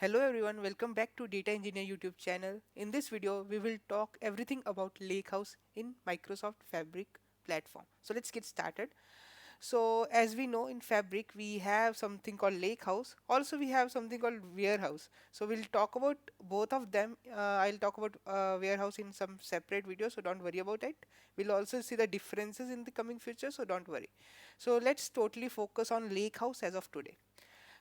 Hello everyone, welcome back to Data Engineer YouTube channel. In this video, we will talk everything about Lakehouse in Microsoft Fabric platform. So let's get started. So as we know in Fabric, we have something called Lakehouse. Also, we have something called Warehouse. So we'll talk about both of them. I'll talk about Warehouse in some separate video, so don't worry about it. We'll also see the differences in the coming future, so don't worry. So let's totally focus on Lakehouse as of today.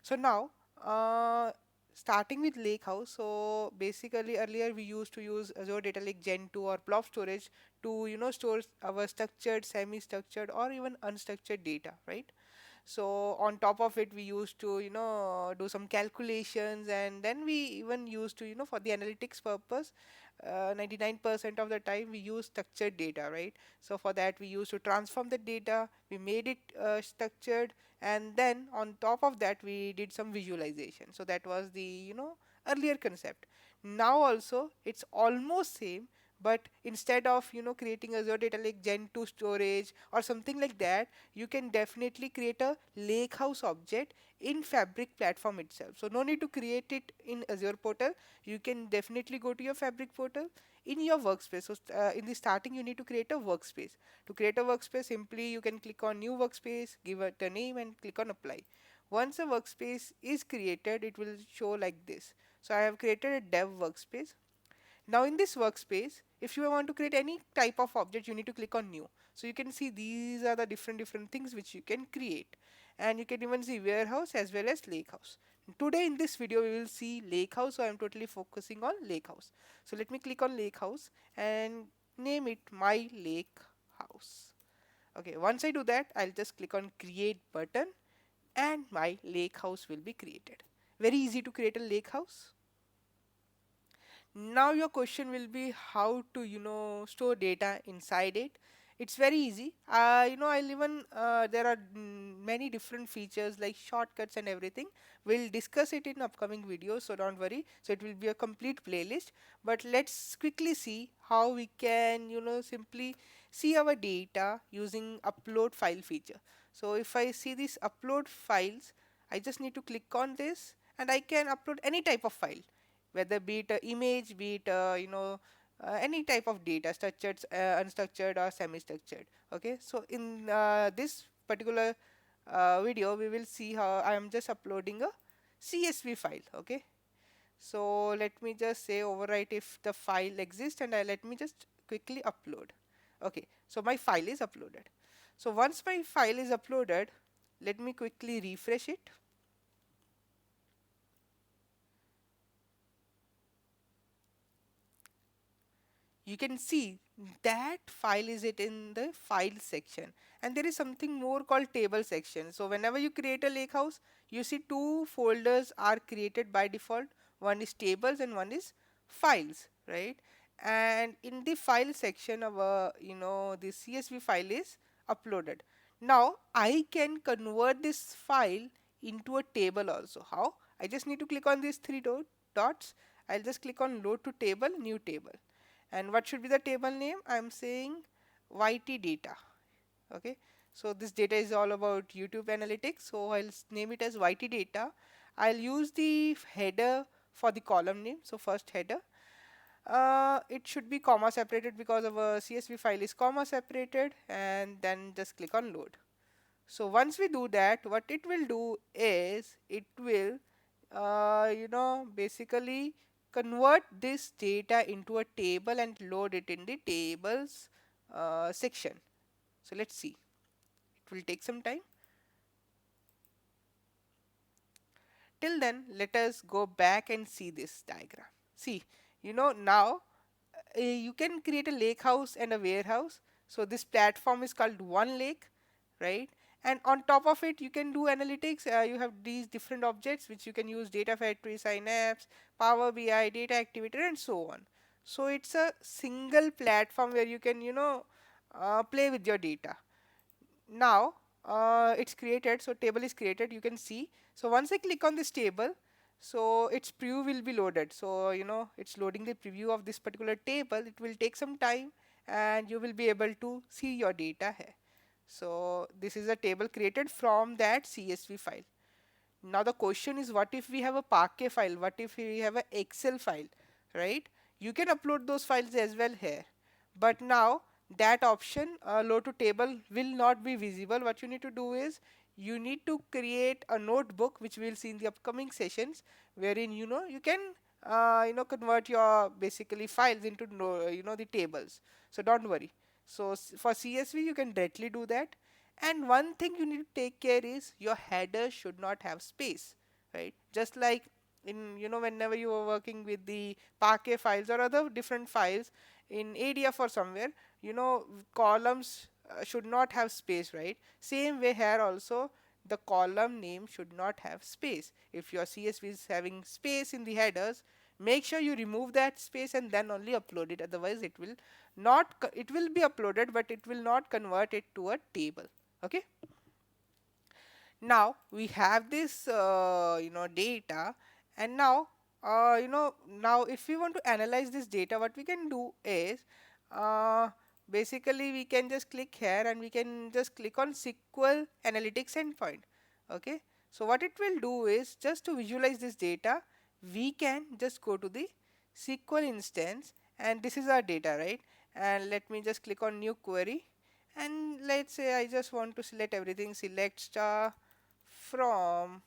So now, uh, starting with Lakehouse, so basically earlier we used to use Azure Data Lake Gen 2 or blob storage to store our structured, semi-structured, or even unstructured data, right? So on top of it, we used to do some calculations, and then we even used to for the analytics purpose. 99% of the time we use structured data, right? So for that we used to transform the data, we made it structured, and then on top of that we did some visualization. So that was the earlier concept. Now also it's almost same, but instead of creating Azure Data Lake Gen 2 storage or something like that, you can definitely create a Lakehouse object in Fabric platform itself. So no need to create it in Azure portal. You can definitely go to your Fabric portal in your workspace. So in the starting, you need to create a workspace. To create a workspace, simply you can click on new workspace, give it a name, and click on apply. Once a workspace is created, it will show like this. So I have created a dev workspace. Now in this workspace, if you want to create any type of object, you need to click on new. So you can see these are the different things which you can create. And you can even see warehouse as well as lakehouse. Today in this video, we will see lakehouse. So I'm totally focusing on lakehouse. So let me click on lakehouse and name it my lakehouse. Okay, once I do that, I'll just click on create button and my lakehouse will be created. Very easy to create a lakehouse. Now your question will be how to store data inside it. It's very easy. I'll even there are many different features like shortcuts and everything. We'll discuss it in upcoming videos, so don't worry. So it will be a complete playlist. But let's quickly see how we can simply see our data using upload file feature. So if I see these upload files, I just need to click on this and I can upload any type of file, whether be it a image, be it any type of data, structured, unstructured, or semi-structured. Okay, so in this particular video, we will see how I am just uploading a CSV file. Okay, so let me just say overwrite if the file exists, and let me just quickly upload. Okay, so my file is uploaded. So once my file is uploaded, let me quickly refresh it. You can see that file is it in the file section, and there is something more called table section. So whenever you create a lakehouse, you see two folders are created by default. One is tables and one is files, right? And in the file section of the CSV file is uploaded. Now I can convert this file into a table also. How? I just need to click on these three dots. I'll just click on load to table, new table. And what should be the table name? I'm saying YT data. Okay, so this data is all about YouTube analytics, so I'll name it as YT data. I'll use the header for the column name. So first header, it should be comma separated because our CSV file is comma separated, and then just click on load. So once we do that, what it will do is it will basically convert this data into a table and load it in the tables section. So let's see. It will take some time. Till then, let us go back and see this diagram. See, now you can create a lake house and a warehouse. So this platform is called One Lake, right? And on top of it, you can do analytics. You have these different objects which you can use: data factory, synapse, power bi, data activator, and so on. So it's a single platform where you can play with your data. Now it's created, so table is created, you can see. So once I click on this table, so its preview will be loaded. So it's loading the preview of this particular table. It will take some time and you will be able to see your data here. So this is a table created from that CSV file. Now the question is, what if we have a Parquet file? What if we have an Excel file, right? You can upload those files as well here. But now that option, load to table, will not be visible. What you need to do is you need to create a notebook, which we'll see in the upcoming sessions, wherein you can convert your basically files into the tables. So don't worry. So for CSV you can directly do that. And one thing you need to take care is your header should not have space, right? Just like in whenever you are working with the Parquet files or other different files in ADF or somewhere, columns should not have space, right? Same way here also, the column name should not have space. If your CSV is having space in the headers, make sure you remove that space and then only upload it. Otherwise it will not it will be uploaded, but it will not convert it to a table. Okay. Now we have this data, and now if we want to analyze this data, what we can do is uh, basically we can just click here and we can just click on SQL Analytics endpoint. Okay, so what it will do is, just to visualize this data, we can just go to the SQL instance, and this is our data, right? And let me just click on new query, and let's say I just want to select everything. Select star from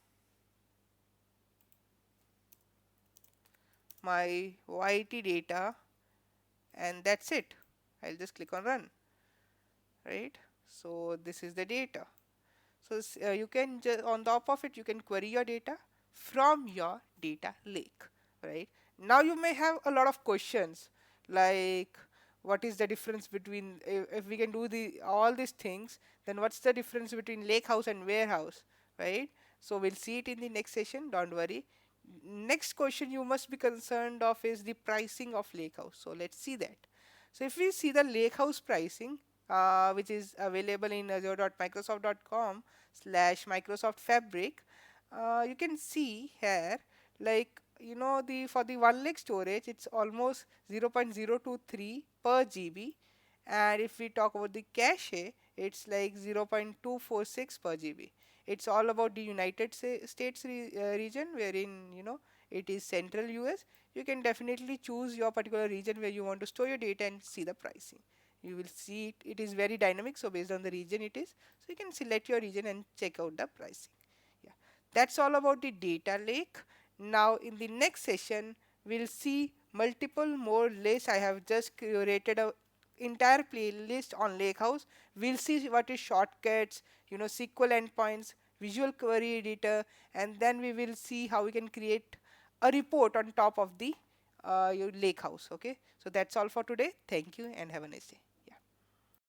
my YT data, and that's it. I'll just click on run, right? So this is the data. So you can on top of it you can query your data from your data lake, right? Now you may have a lot of questions like, what is the difference between, if we can do the all these things, then what's the difference between Lakehouse and warehouse, right? So we'll see it in the next session, don't worry. Next question you must be concerned of is the pricing of Lakehouse. So let's see that. So if we see the Lakehouse pricing, which is available in azure.microsoft.com/Microsoft Fabric, you can see here, like, the for the 1 lake storage, it's almost 0.023 per GB, and if we talk about the cache, it's like 0.246 per GB. It's all about the United States region, wherein it is central US. You can definitely choose your particular region where you want to store your data and see the pricing. You will see it is very dynamic, so based on the region it is, so you can select your region and check out the pricing. Yeah, that's all about the data lake. Now in the next session we'll see multiple more lists. I have just curated a entire playlist on Lakehouse. We'll see what is shortcuts, SQL endpoints, visual query editor, and then we will see how we can create a report on top of the your Lakehouse. Okay, so that's all for today. Thank you and have a nice day.